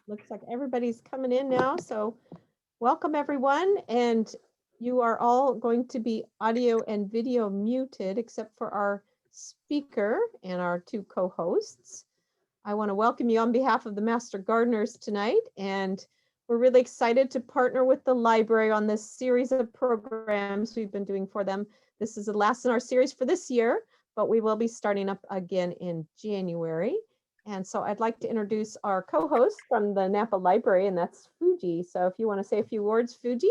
Looks like everybody's coming in now. So welcome everyone. And you are all going to be audio and video muted except for our speaker and our two co-hosts. I want to welcome you on behalf of the Master Gardeners tonight. And we're really excited to partner with the library on this series of programs we've been doing for them. This is the last in our series for this year, but we will be starting up again in January. And so I'd like to introduce our co-host from the Napa Library, and that's Fuji. So if you want to say a few words, Fuji.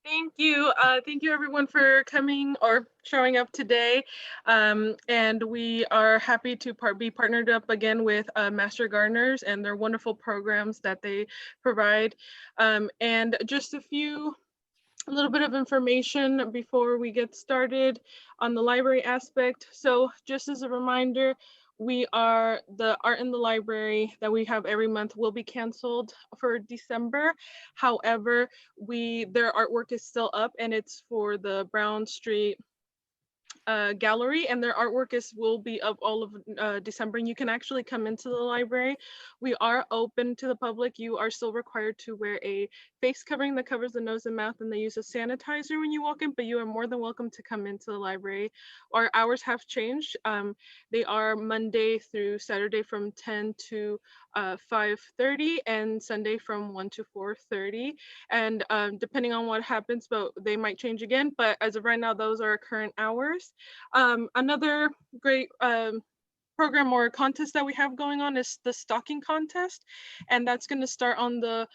Thank you. Thank you everyone for coming or showing up today. And we are happy to be partnered up again with Master Gardeners and their wonderful programs that they provide. And just a little bit of information before we get started on the library aspect. So just as a reminder, the art in the library that we have every month will be canceled for December. However, their artwork is still up and it's for the Brown Street gallery, and their artwork will be up all of December, and you can actually come into the library. We are open to the public. You are still required to wear a face covering that covers the nose and mouth, and they use a sanitizer when you walk in, but you are more than welcome to come into the library. Our hours have changed. They are Monday through Saturday from 10 to 5:30 and Sunday from 1 to 4:30. And depending on what happens, but they might change again. But as of right now, those are our current hours. Another great program or contest that we have going on is the stocking contest, and that's going to start on the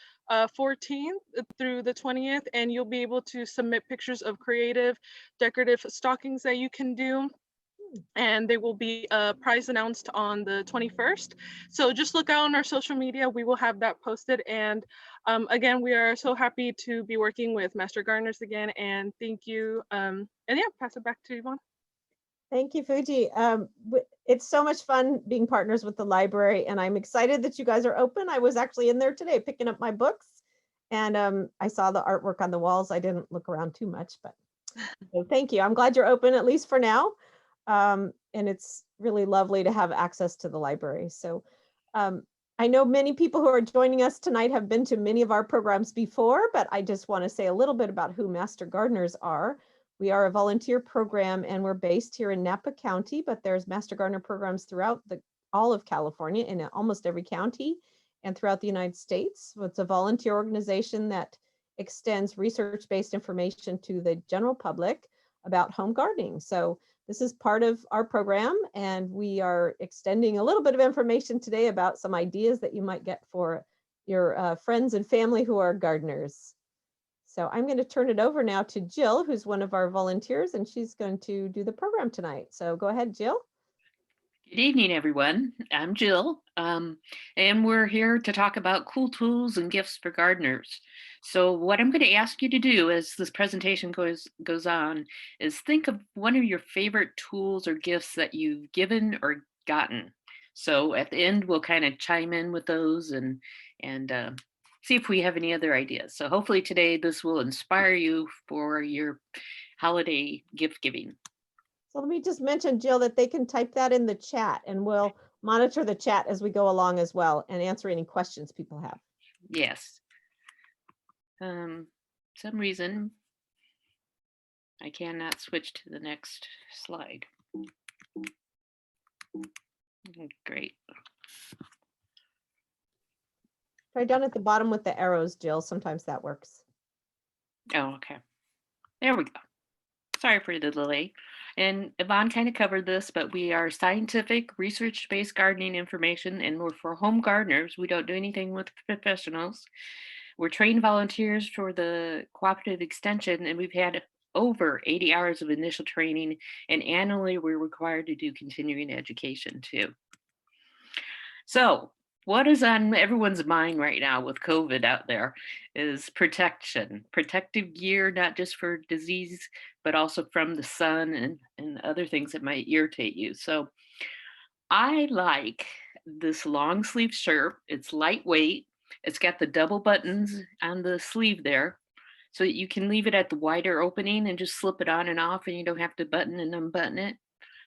14th through the 20th, and you'll be able to submit pictures of creative decorative stockings that you can do, and they will be prize announced on the 21st. So just look out on our social media. We will have that posted. And again, we are so happy to be working with Master Gardeners again, and thank you. And yeah, pass it back to Yvonne. Thank you, Fuji. It's so much fun being partners with the library, and I'm excited that you guys are open. I was actually in there today picking up my books, and I saw the artwork on the walls. I didn't look around too much, but so thank you. I'm glad you're open, at least for now. And it's really lovely to have access to the library. So I know many people who are joining us tonight have been to many of our programs before, but I just want to say a little bit about who Master Gardeners are. We are a volunteer program, and we're based here in Napa County, but there's Master Gardener programs throughout all of California in almost every county and throughout the United States. So it's a volunteer organization that extends research-based information to the general public about home gardening. So this is part of our program, and we are extending a little bit of information today about some ideas that you might get for your friends and family who are gardeners. So I'm going to turn it over now to Jill, who's one of our volunteers, and she's going to do the program tonight. So go ahead, Jill. Good evening, everyone. I'm Jill, and we're here to talk about cool tools and gifts for gardeners. So what I'm going to ask you to do as this presentation goes on is think of one of your favorite tools or gifts that you've given or gotten. So at the end, we'll kind of chime in with those and see if we have any other ideas. So hopefully today this will inspire you for your holiday gift giving. So let me just mention, Jill, that they can type that in the chat, and we'll monitor the chat as we go along as well and answer any questions people have. Yes. Some reason I cannot switch to the next slide. Great. Try down at the bottom with the arrows, Jill. Sometimes that works. Oh, okay. There we go. Sorry for the delay. And Yvonne kind of covered this, but we are scientific, research-based gardening information, and we're for home gardeners. We don't do anything with professionals. We're trained volunteers for the cooperative extension, and we've had over 80 hours of initial training, and annually we're required to do continuing education too. So what is on everyone's mind right now with COVID out there is protection, protective gear, not just for disease, but also from the sun and other things that might irritate you. So I like this long sleeve shirt. It's lightweight. It's got the double buttons on the sleeve there, so that you can leave it at the wider opening and just slip it on and off, and you don't have to button and unbutton it.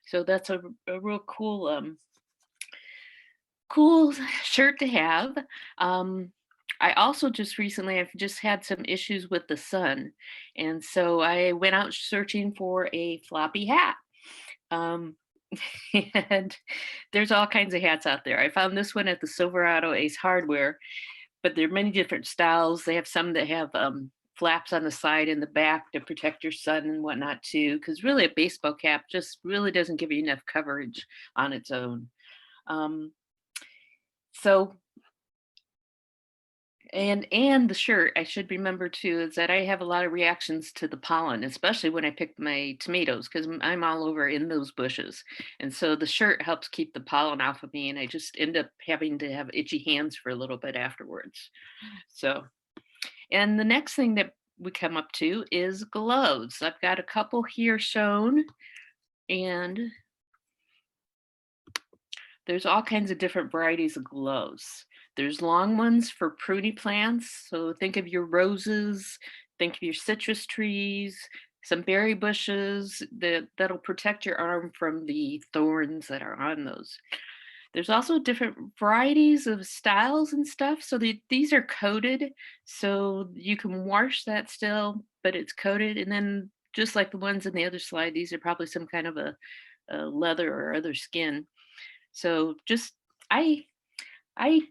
So that's a real cool cool shirt to have. I also just recently, I've just had some issues with the sun. And so I went out searching for a floppy hat. Um, and there's all kinds of hats out there. I found this one at the Silverado Ace Hardware, but there are many different styles. They have some that have flaps on the side and the back to protect your sun and whatnot too. Because really, a baseball cap just really doesn't give you enough coverage on its own. Um, so and the shirt, I should remember too, is that I have a lot of reactions to the pollen, especially when I pick my tomatoes, because I'm all over in those bushes. And so the shirt helps keep the pollen off of me, and I just end up having to have itchy hands for a little bit afterwards. So, and the next thing that we come up to is gloves. I've got a couple here shown, and there's all kinds of different varieties of gloves. There's long ones for pruny plants. So think of your roses, think of your citrus trees, some berry bushes that'll protect your arm from the thorns that are on those. There's also different varieties of styles and stuff. So these are coated, so you can wash that still, but it's coated. And then just like the ones in the other slide, these are probably some kind of a leather or other skin. So just I I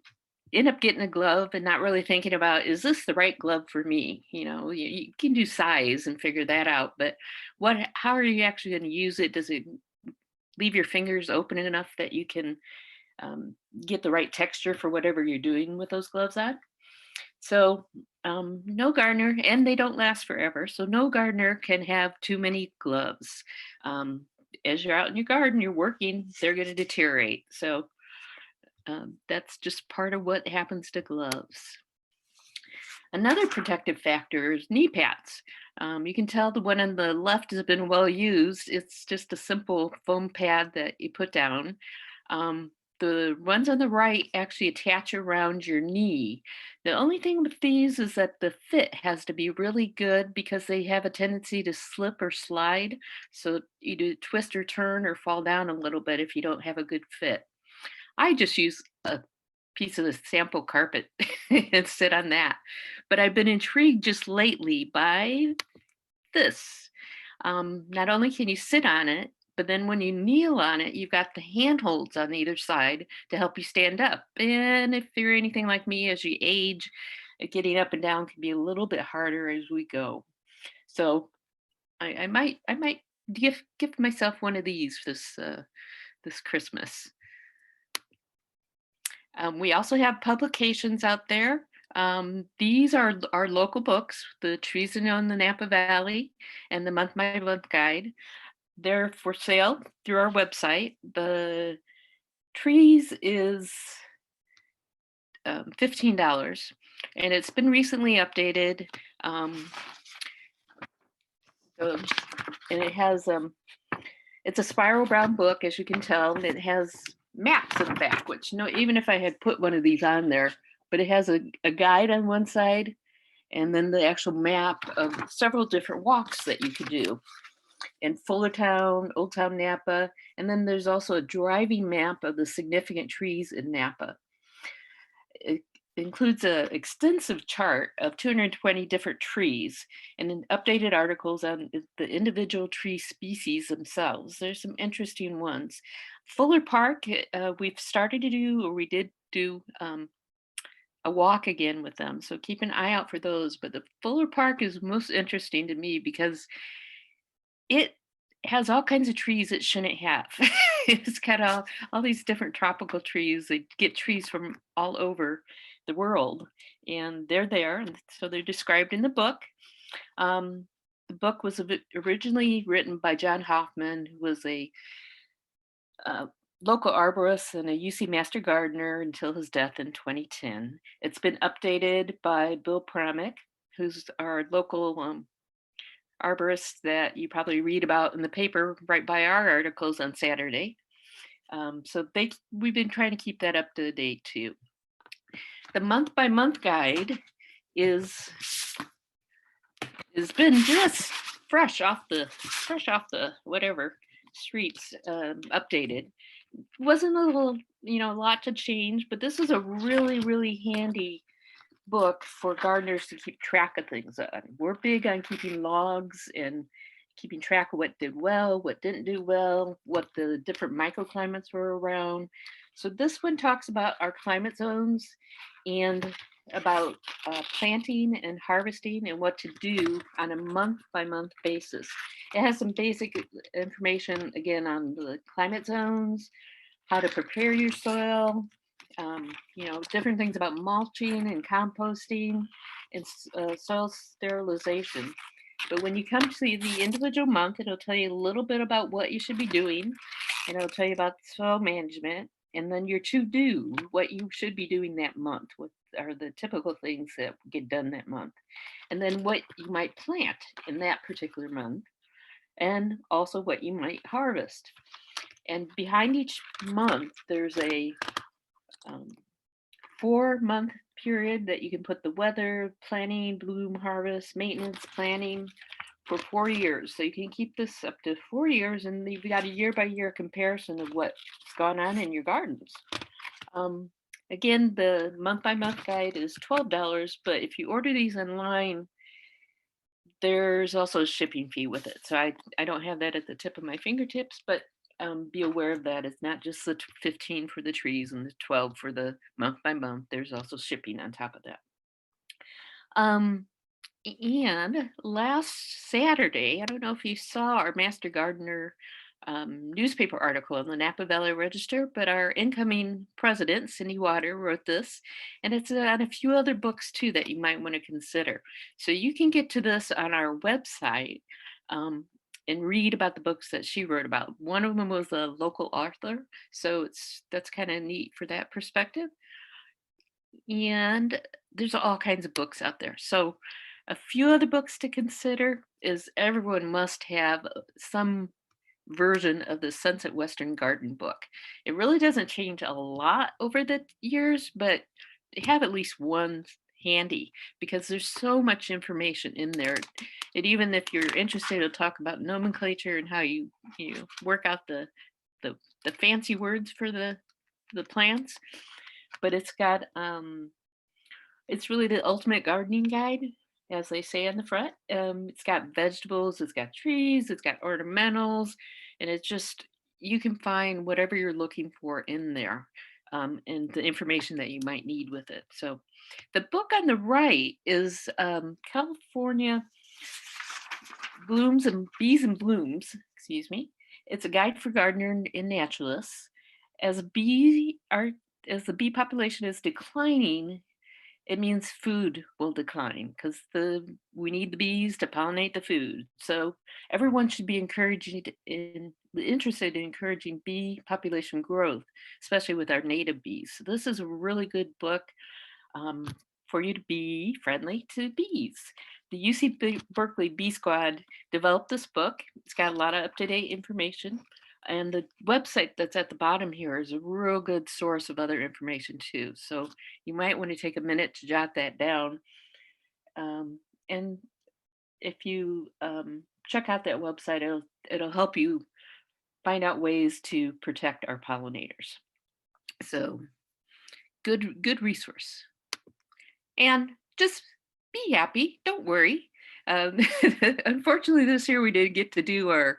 end up getting a glove and not really thinking about, is this the right glove for me? You can do size and figure that out, but how are you actually going to use it? Does it leave your fingers open enough that you can get the right texture for whatever you're doing with those gloves on? So no gardener, and they don't last forever. So no gardener can have too many gloves. As you're out in your garden, you're working, they're going to deteriorate. So that's just part of what happens to gloves. Another protective factor is knee pads. You can tell the one on the left has been well used. It's just a simple foam pad that you put down. The ones on the right actually attach around your knee. The only thing with these is that the fit has to be really good because they have a tendency to slip or slide. So you do twist or turn or fall down a little bit if you don't have a good fit. I just use a piece of the sample carpet and sit on that. But I've been intrigued just lately by this. Not only can you sit on it, but then when you kneel on it, you've got the handholds on either side to help you stand up. And if you're anything like me, as you age, getting up and down can be a little bit harder as we go. So I might gift myself one of these this Christmas. We also have publications out there. These are our local books, The Trees in the Napa Valley and the Month by Month Guide. They're for sale through our website. The Trees is $15, and it's been recently updated. And it has it's a spiral bound book, as you can tell, and it has maps in the back, which even if I had put one of these on there, but it has a guide on one side and then the actual map of several different walks that you could do in Fullertown, Old Town Napa, and then there's also a driving map of the significant trees in Napa. It includes an extensive chart of 220 different trees and updated articles on the individual tree species themselves. There's some interesting ones. Fuller Park, we've started to do, or we did do a walk again with them. So keep an eye out for those. But the Fuller Park is most interesting to me because it has all kinds of trees it shouldn't have. It's got all these different tropical trees. They get trees from all over the world, and they're there. And so they're described in the book. The book was originally written by John Hoffman, who was a local arborist and a UC Master Gardener until his death in 2010. It's been updated by Bill Promick, who's our local arborist that you probably read about in the paper right by our articles on Saturday. So we've been trying to keep that up to date too. The month by month guide has been just fresh off the whatever streets, updated. wasn't a little, a lot to change, but this is a really, really handy book for gardeners to keep track of things on. We're big on keeping logs and keeping track of what did well, what didn't do well, what the different microclimates were around. So this one talks about our climate zones and about planting and harvesting and what to do on a month by month basis. It has some basic information again on the climate zones, how to prepare your soil, different things about mulching and composting and soil sterilization. But when you come to the individual month, it'll tell you a little bit about what you should be doing, and it'll tell you about soil management, and then your to do, what you should be doing that month, what are the typical things that get done that month, and then what you might plant in that particular month, and also what you might harvest. And behind each month, there's a 4-month period that you can put the weather, planning, bloom, harvest, maintenance, planning for 4 years. So you can keep this up to 4 years, and you've got a year by year comparison of what's gone on in your gardens. Again, the month by month guide is $12, but if you order these online, there's also a shipping fee with it. So I don't have that at the tip of my fingertips, but be aware of that. It's not just the 15 for the trees and the 12 for the month by month. There's also shipping on top of that. And last Saturday, I don't know if you saw our Master Gardener newspaper article in the Napa Valley Register, but our incoming president, Cindy Water, wrote this, and it's on a few other books too that you might want to consider. So you can get to this on our website and read about the books that she wrote about. One of them was a local author, so that's kind of neat for that perspective. And there's all kinds of books out there. So a few other books to consider is everyone must have some version of the Sunset Western Garden book. It really doesn't change a lot over the years, but have at least one handy because there's so much information in there. And even if you're interested to talk about nomenclature and how you work out the fancy words for the plants, but it's got it's really the ultimate gardening guide, as they say on the front. It's got vegetables, it's got trees, it's got ornamentals, and it's just, you can find whatever you're looking for in there, and the information that you might need with it. So the book on the right is California Blooms and Bees and Blooms, excuse me. It's a guide for gardener and naturalists. As as the bee population is declining, it means food will decline because we need the bees to pollinate the food. So everyone should be interested in encouraging bee population growth, especially with our native bees. So this is a really good book for you to be friendly to bees. The UC Berkeley Bee Squad developed this book. It's got a lot of up-to-date information. And the website that's at the bottom here is a real good source of other information too. So you might want to take a minute to jot that down. And if you check out that website, it'll help you find out ways to protect our pollinators. So good resource. And just be happy, don't worry. Unfortunately, this year we didn't get to do our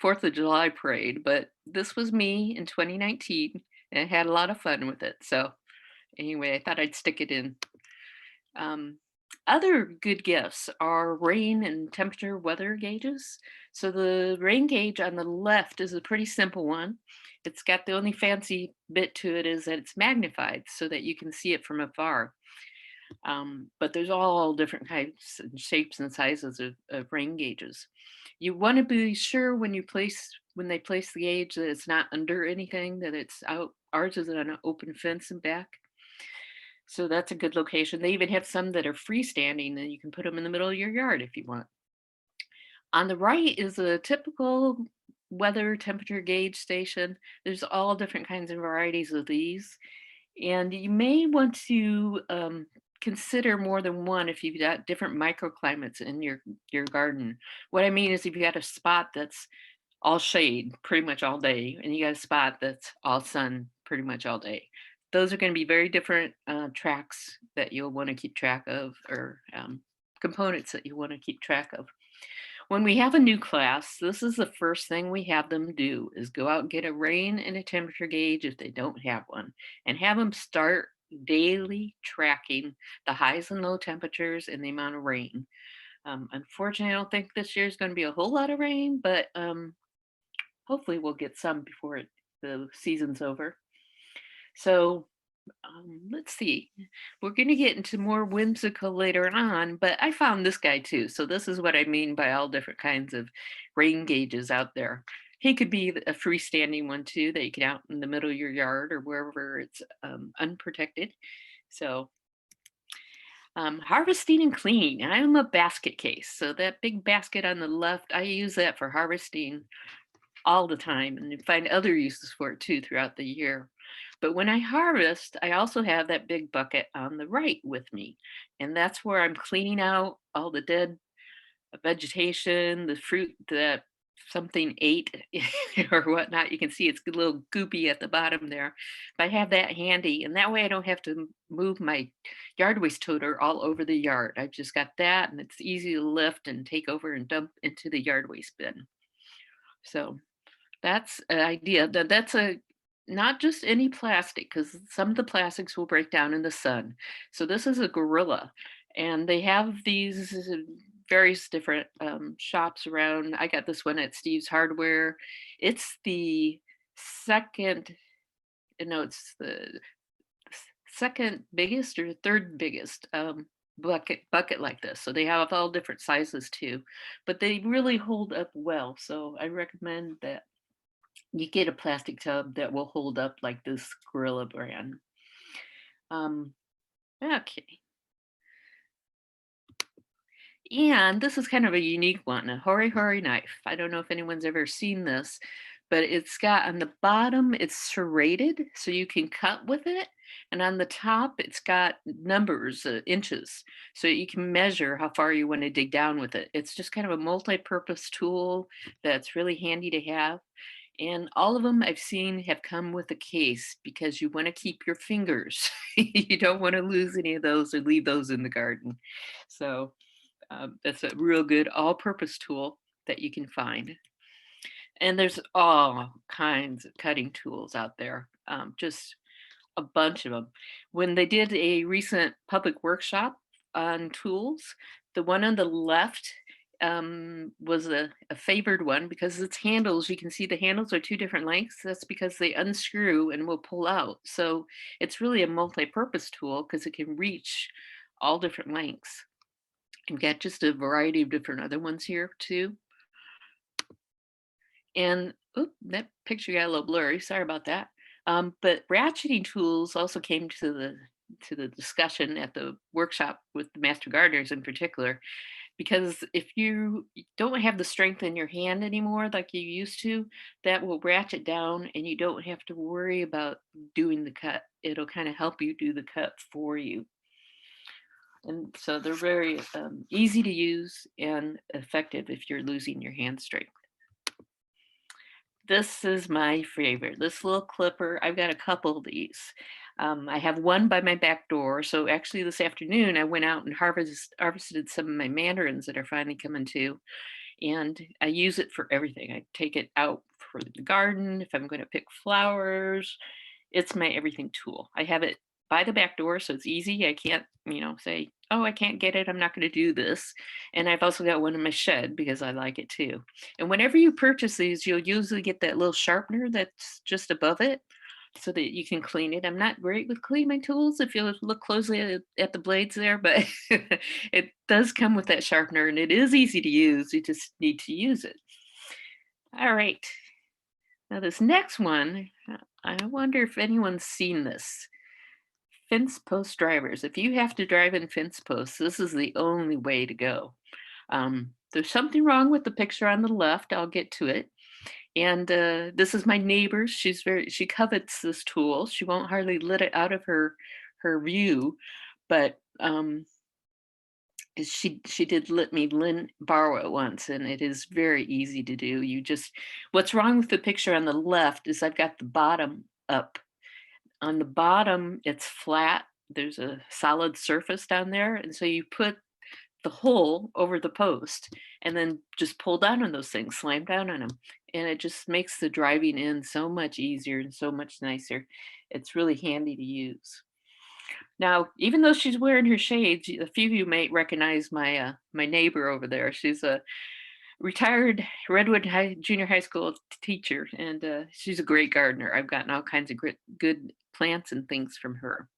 4th of July parade, but this was me in 2019 and I had a lot of fun with it. So anyway, I thought I'd stick it in. Other good gifts are rain and temperature weather gauges. So the rain gauge on the left is a pretty simple one. It's got the only fancy bit to it is that it's magnified so that you can see it from afar. But there's all different types and shapes and sizes of rain gauges. You want to be sure when they place the gauge that it's not under anything, that it's out. Ours is on an open fence and back. So that's a good location. They even have some that are freestanding and you can put them in the middle of your yard if you want. On the right is a typical weather temperature gauge station. There's all different kinds of varieties of these. And you may want to consider more than one if you've got different microclimates in your garden. What I mean is if you got a spot that's all shade pretty much all day, and you got a spot that's all sun pretty much all day. Those are going to be very different tracks that you'll want to keep track of, or components that you want to keep track of. When we have a new class, this is the first thing we have them do is go out and get a rain and a temperature gauge if they don't have one, and have them start daily tracking the highs and low temperatures and the amount of rain. Unfortunately, I don't think this year is going to be a whole lot of rain, but hopefully we'll get some before the season's over. So let's see. We're going to get into more whimsical later on, but I found this guy too. So this is what I mean by all different kinds of rain gauges out there. He could be a freestanding one too that you can out in the middle of your yard or wherever it's unprotected. So harvesting and cleaning. I'm a basket case. So that big basket on the left, I use that for harvesting all the time and find other uses for it too throughout the year. But when I harvest, I also have that big bucket on the right with me. And that's where I'm cleaning out all the dead vegetation, the fruit that something ate or whatnot. You can see it's a little goopy at the bottom there. But I have that handy, and that way I don't have to move my yard waste toter all over the yard. I've just got that, and it's easy to lift and take over and dump into the yard waste bin. So that's an idea. That's a not just any plastic, because some of the plastics will break down in the sun. So this is a gorilla, and they have these various different shops around. I got this one at Steve's Hardware. It's the second, no, it's the second biggest or third biggest bucket like this. So they have all different sizes too, but they really hold up well. So I recommend that you get a plastic tub that will hold up like this Gorilla brand. Okay. And this is kind of a unique one, a Hori Knife. I don't know if anyone's ever seen this, but it's got on the bottom, it's serrated so you can cut with it. And on the top, it's got numbers, inches, so you can measure how far you want to dig down with it. It's just kind of a multi-purpose tool that's really handy to have. And all of them I've seen have come with a case because you want to keep your fingers. You don't want to lose any of those or leave those in the garden. So that's a real good all-purpose tool that you can find. And there's all kinds of cutting tools out there, just a bunch of them. When they did a recent public workshop on tools, the one on the left was a favored one because its handles, you can see the handles are two different lengths. That's because they unscrew and will pull out. So it's really a multi-purpose tool because it can reach all different lengths. You've got just a variety of different other ones here too. And that picture got a little blurry. Sorry about that. But ratcheting tools also came to the discussion at the workshop with the master gardeners in particular, because if you don't have the strength in your hand anymore like you used to, that will ratchet down and you don't have to worry about doing the cut. It'll kind of help you do the cut for you. And so they're very easy to use and effective if you're losing your hand strength. This is my favorite, this little clipper. I've got a couple of these. I have one by my back door. So actually this afternoon, I went out and harvested some of my mandarins that are finally coming to. And I use it for everything. I take it out for the garden. If I'm going to pick flowers, it's my everything tool. I have it by the back door, so it's easy. I can't, say, oh, I can't get it. I'm not going to do this. And I've also got one in my shed because I like it too. And whenever you purchase these, you'll usually get that little sharpener that's just above it so that you can clean it. I'm not great with cleaning tools if you look closely at the blades there, but it does come with that sharpener and it is easy to use. You just need to use it. All right. Now this next one, I wonder if anyone's seen this. Fence post drivers. If you have to drive in fence posts, this is the only way to go. There's something wrong with the picture on the left. I'll get to it. And this is my neighbor. She covets this tool. She won't hardly let it out of her view, but is she did let me borrow it once, and it is very easy to do. You just What's wrong with the picture on the left is I've got the bottom up. On the bottom, it's flat. There's a solid surface down there, and so you put the hole over the post and then just pull down on those things, slam down on them. And it just makes the driving in so much easier and so much nicer. It's really handy to use. Now, even though she's wearing her shades, a few of you might recognize my neighbor over there. She's a retired Redwood Junior High School teacher, and she's a great gardener. I've gotten all kinds of good plants and things from her.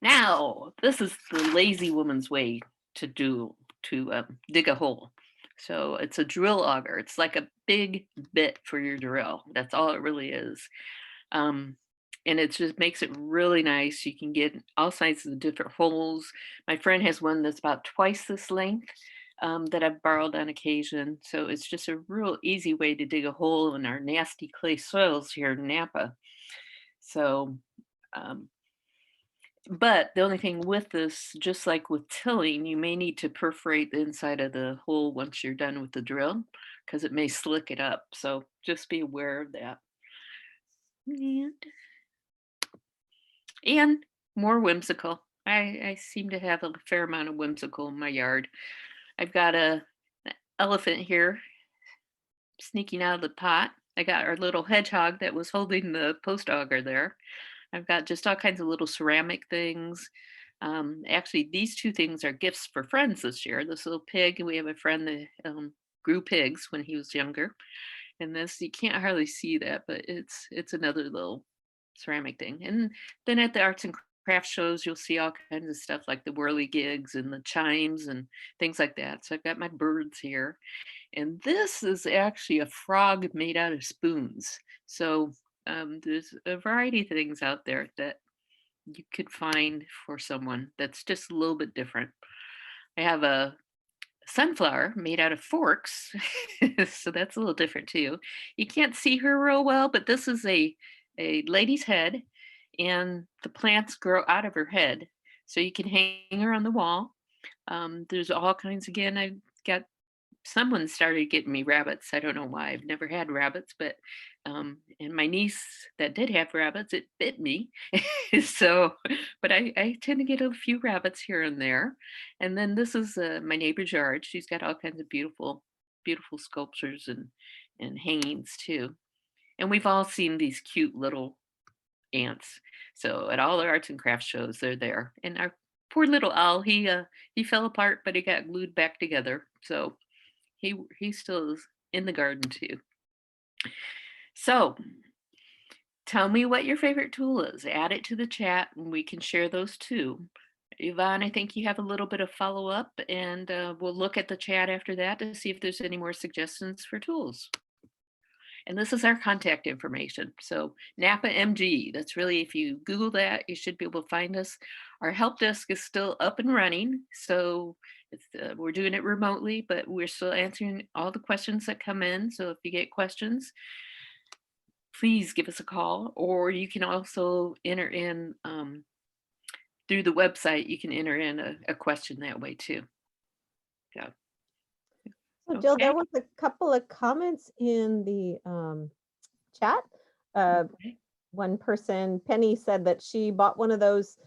Now, this is the lazy woman's way to dig a hole. So it's a drill auger. It's like a big bit for your drill. That's all it really is. And it just makes it really nice. You can get all sizes of different holes. My friend has one that's about twice this length that I've borrowed on occasion. So it's just a real easy way to dig a hole in our nasty clay soils here in Napa. So, but the only thing with this, just like with tilling, you may need to perforate the inside of the hole once you're done with the drill because it may slick it up. So just be aware of that. And more whimsical. I seem to have a fair amount of whimsical in my yard. I've got an elephant here sneaking out of the pot. I got our little hedgehog that was holding the post auger there. I've got just all kinds of little ceramic things. Actually, these two things are gifts for friends this year. This little pig, we have a friend that grew pigs when he was younger. And this, you can't hardly see that, but it's another little ceramic thing. And then at the arts and craft shows, you'll see all kinds of stuff like the whirligigs and the chimes and things like that. So I've got my birds here. And this is actually a frog made out of spoons. So there's a variety of things out there that you could find for someone that's just a little bit different. I have a sunflower made out of forks, so that's a little different too. You can't see her real well, but this is a lady's head, and the plants grow out of her head, so you can hang her on the wall. There's all kinds. Again, I got someone started getting me rabbits. I don't know why. I've never had rabbits, but and my niece that did have rabbits, it bit me. So, but I tend to get a few rabbits here and there. And then this is my neighbor's yard. She's got all kinds of beautiful sculptures and hangings too. And we've all seen these cute little ants. So at all the arts and crafts shows, they're there. And our poor little owl, he fell apart, but he got glued back together. So he still is in the garden too. So tell me what your favorite tool is. Add it to the chat and we can share those too. Yvonne, I think you have a little bit of follow up, and we'll look at the chat after that to see if there's any more suggestions for tools. And this is our contact information. So Napa MG, that's really, if you Google that, you should be able to find us. Our help desk is still up and running. So we're doing it remotely, but we're still answering all the questions that come in. So if you get questions, please give us a call, or you can also enter in through the website, you can enter in a question that way too. So. So Jill, Okay. there was a couple of comments in the chat. Okay. One person, Penny, said that she bought one of those,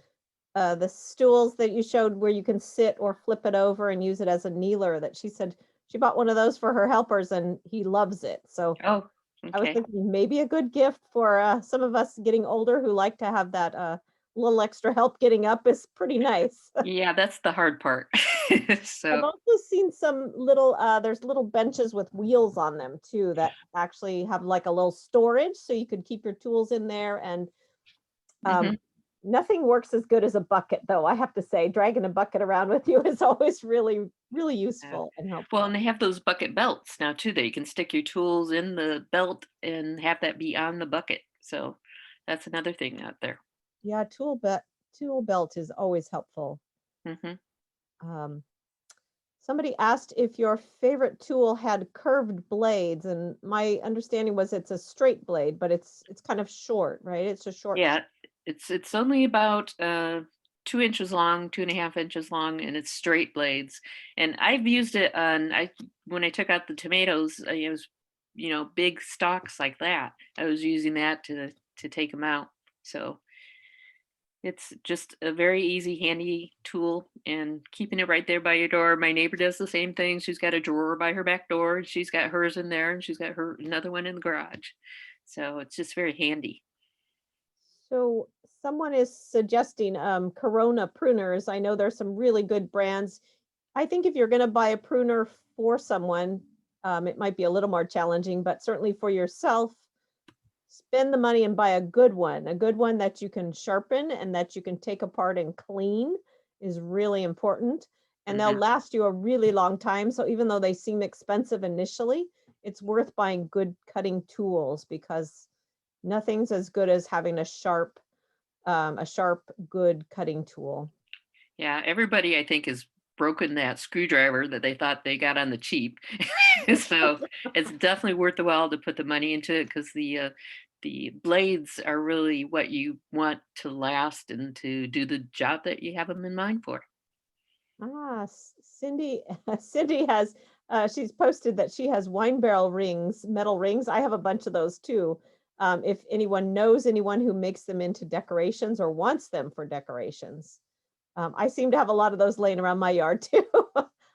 the stools that you showed where you can sit or flip it over and use it as a kneeler, that she said she bought one of those for her helpers and he loves it. So Oh, I was okay. thinking maybe a good gift for some of us getting older who like to have that little extra help getting up is pretty nice. Yeah, that's the hard part. I've So, also seen some little, there's little benches with wheels on them too that actually have like a little storage so you could keep your tools in there. And mhm. nothing works as good as a bucket though, I have to say. Dragging a bucket around with you is always really, really Yeah. useful and Well, helpful. and they have those bucket belts now too, that you can stick your tools in the belt and have that be on the bucket. So that's another thing out there. Yeah, tool belt is always helpful. Hmm. Um, Somebody asked if your favorite tool had curved blades, and my understanding was it's a straight blade, but it's kind of short, right? It's a short. Yeah, it's only about 2 inches long, 2.5 inches long, and it's straight blades. And I've used it on when I took out the tomatoes, it was, big stalks like that. I was using that to take them out. So it's just a very easy, handy tool, and keeping it right there by your door. My neighbor does the same thing. She's got a drawer by her back door, and she's got hers in there, and she's got her another one in the garage. So it's just very handy. So someone is suggesting Corona pruners. I know there's some really good brands. I think if you're going to buy a pruner for someone, it might be a little more challenging, but certainly for yourself, spend the money and buy a good one that you can sharpen and that you can take apart and clean is really important. And they'll Mhm. last you a really long time. So even though they seem expensive initially, it's worth buying good cutting tools because nothing's as good as having a sharp, good cutting tool. Yeah, everybody I think has broken that screwdriver that they thought they got on the cheap. So it's definitely worth the while to put the money into it, because the blades are really what you want to last and to do the job that you have them in mind for. Cindy, Cindy has, she's posted that she has wine barrel rings, metal rings. I have a bunch of those too. If anyone knows anyone who makes them into decorations or wants them for decorations. I seem to have a lot of those laying around my yard too.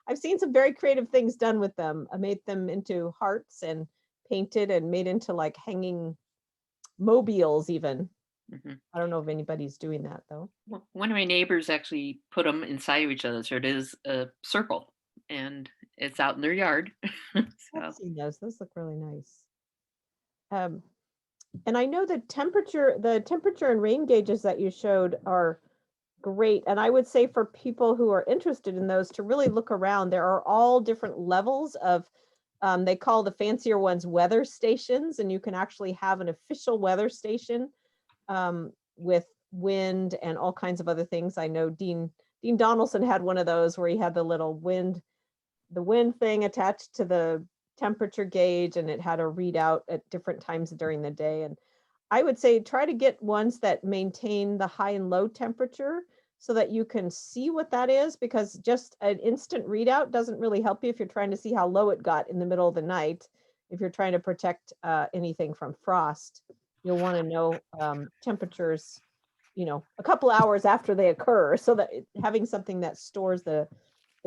I've seen some very creative things done with them. I made them into hearts and painted and made into like hanging mobiles even. Mhm. I don't know if anybody's doing that though. Well, one of my neighbors actually put them inside of each other, so it is a circle, and it's out in their yard. I've So seen those. Those look really nice. Um, and I know the temperature and rain gauges that you showed are great. And I would say for people who are interested in those to really look around, there are all different levels of, they call the fancier ones weather stations, and you can actually have an official weather station with wind and all kinds of other things. I know Dean Donaldson had one of those where he had the wind thing attached to the temperature gauge, and it had a readout at different times during the day. And I would say try to get ones that maintain the high and low temperature so that you can see what that is, because just an instant readout doesn't really help you if you're trying to see how low it got in the middle of the night. If you're trying to protect anything from frost, you'll want to know temperatures, a couple hours after they occur, so that having something that stores the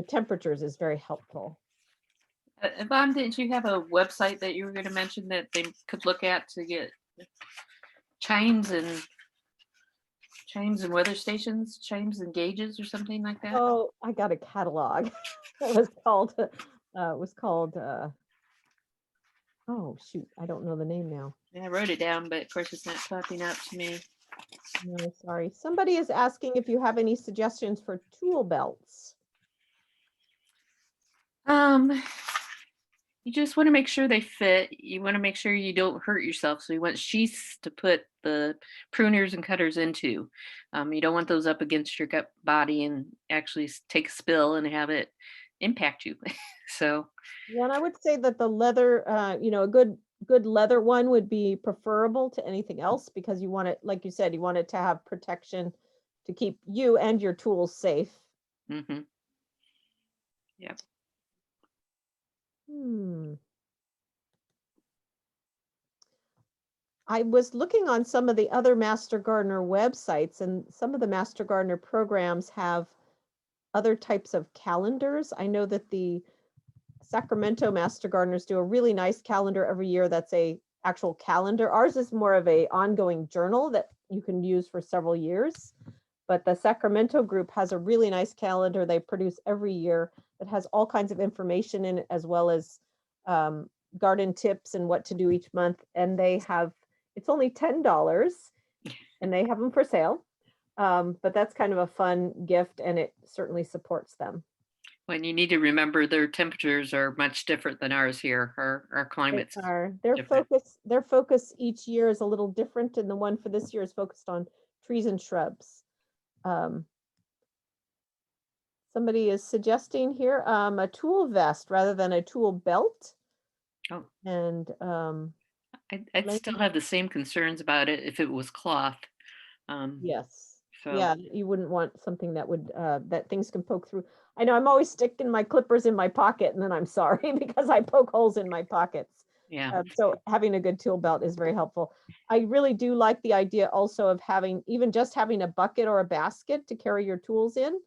temperatures is very helpful. Yvonne, didn't you have a website that you were going to mention that they could look at to get chimes and weather stations, chimes and gauges, or something like that? Oh, I got a catalog. It was called, oh shoot, I don't know the name now. Yeah, I wrote it down, but of course it's not popping up to me. No, sorry. Somebody is asking if you have any suggestions for tool belts. Um, you just want to make sure they fit. You want to make sure you don't hurt yourself. So you want sheaths to put the pruners and cutters into. You don't want those up against your gut body and actually take a spill and have it impact you. So Yeah, and I would say that the leather, a good leather one would be preferable to anything else, because you want it, like you said, you want it to have protection to keep you and your tools safe. mhm. Yep. Hmm. I was looking on some of the other Master Gardener websites, and some of the Master Gardener programs have other types of calendars. I know that the Sacramento Master Gardeners do a really nice calendar every year that's a actual calendar. Ours is more of a ongoing journal that you can use for several years. But the Sacramento group has a really nice calendar they produce every year that has all kinds of information in it, as well as garden tips and what to do each month. And it's only $10 and they have them for sale. But that's kind of a fun gift, and it certainly supports them. When you need to remember their temperatures are much different than ours here. Our They climate's are. different. Their focus each year is a little different, and the one for this year is focused on trees and shrubs. Um, Somebody is suggesting here a tool vest rather than a tool belt. Oh, And I'd still have the same concerns about it if it was cloth. Um, yes. So Yeah, you wouldn't want something that would, that things can poke through. I know I'm always sticking my clippers in my pocket and then I'm sorry because I poke holes in my pockets. yeah. So having a good tool belt is very helpful. I really do like the idea also of having, even just having a bucket or a basket to carry your tools in.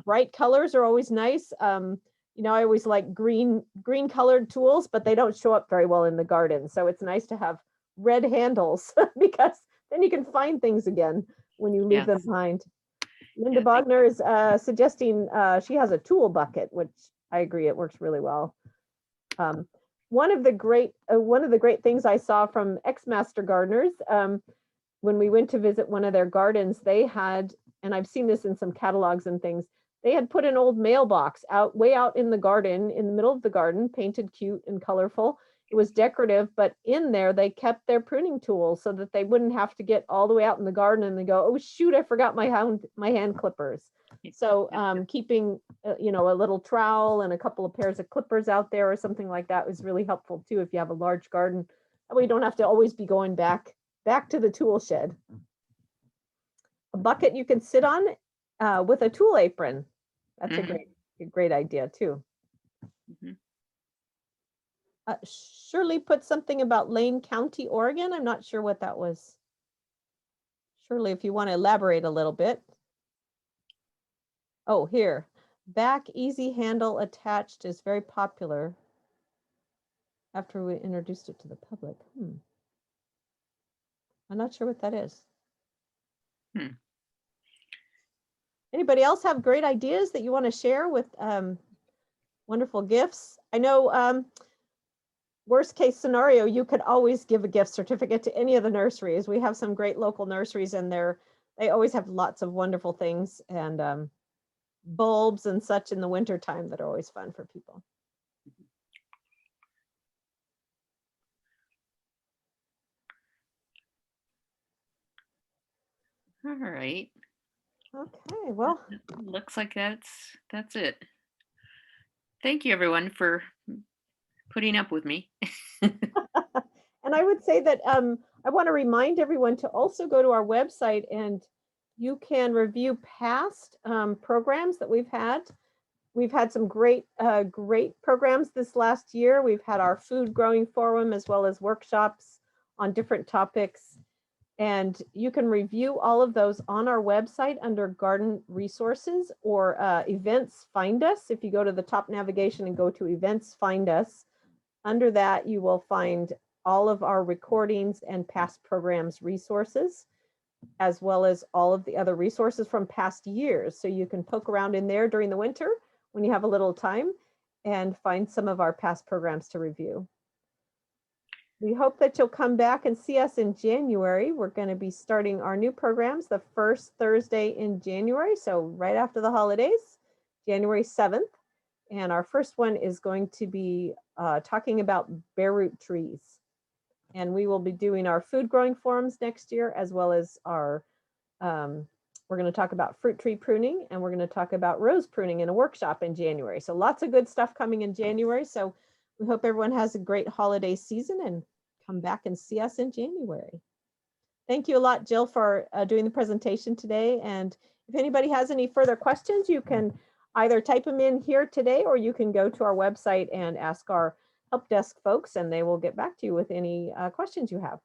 Bright colors are always nice. I always like green colored tools, but they don't show up very well in the garden. So it's nice to have red handles because then you can find things again when you leave them Yes. behind. Linda Yeah, thank Bogner is suggesting she has a tool bucket, which I agree, it works really well. One of the great things I saw from ex-master gardeners, when we went to visit one of their gardens, they had, and I've seen this in some catalogs and things, they had put an old mailbox way out in the garden, in the middle of the garden, painted cute and colorful. It was decorative, but in there they kept their pruning tools so that they wouldn't have to get all the way out in the garden and they go, oh shoot, I forgot my hand clippers. So keeping a little trowel and a couple of pairs of clippers out there or something like that was really helpful too if you have a large garden. That way you don't have to always be going back to the tool shed. A bucket you can sit on with a tool apron. That's a great idea too. Shirley put something about Lane County, Oregon. I'm not sure what that was. Shirley, if you want to elaborate a little bit. Oh, here. Back easy handle attached is very popular after we introduced it to the public. I'm not sure what that is. Anybody else have great ideas that you want to share with wonderful gifts? I know worst case scenario, you could always give a gift certificate to any of the nurseries. We have some great local nurseries and they always have lots of wonderful things and bulbs and such in the winter time that are always fun for people. All right. Okay, well, looks like that's it. Thank you everyone for putting up with me. and I would say that I want to remind everyone to also go to our website and you can review past programs that we've had. We've had some great programs this last year. We've had our food growing forum as well as workshops on different topics. And you can review all of those on our website under garden resources or events, find us. If you go to the top navigation and go to events, find us. Under that, you will find all of our recordings and past programs resources, as well as all of the other resources from past years. So you can poke around in there during the winter when you have a little time and find some of our past programs to review. We hope that you'll come back and see us in January. We're going to be starting our new programs the first Thursday in January, so right after the holidays, January 7th. And our first one is going to be talking about bare root trees. And we will be doing our food growing forums next year, as well as our, we're going to talk about fruit tree pruning, and we're going to talk about rose pruning in a workshop in January. So lots of good stuff coming in January. So we hope everyone has a great holiday season and come back and see us in January. Thank you a lot, Jill, for doing the presentation today. And if anybody has any further questions, you can either type them in here today, or you can go to our website and ask our help desk folks, and they will get back to you with any questions you have.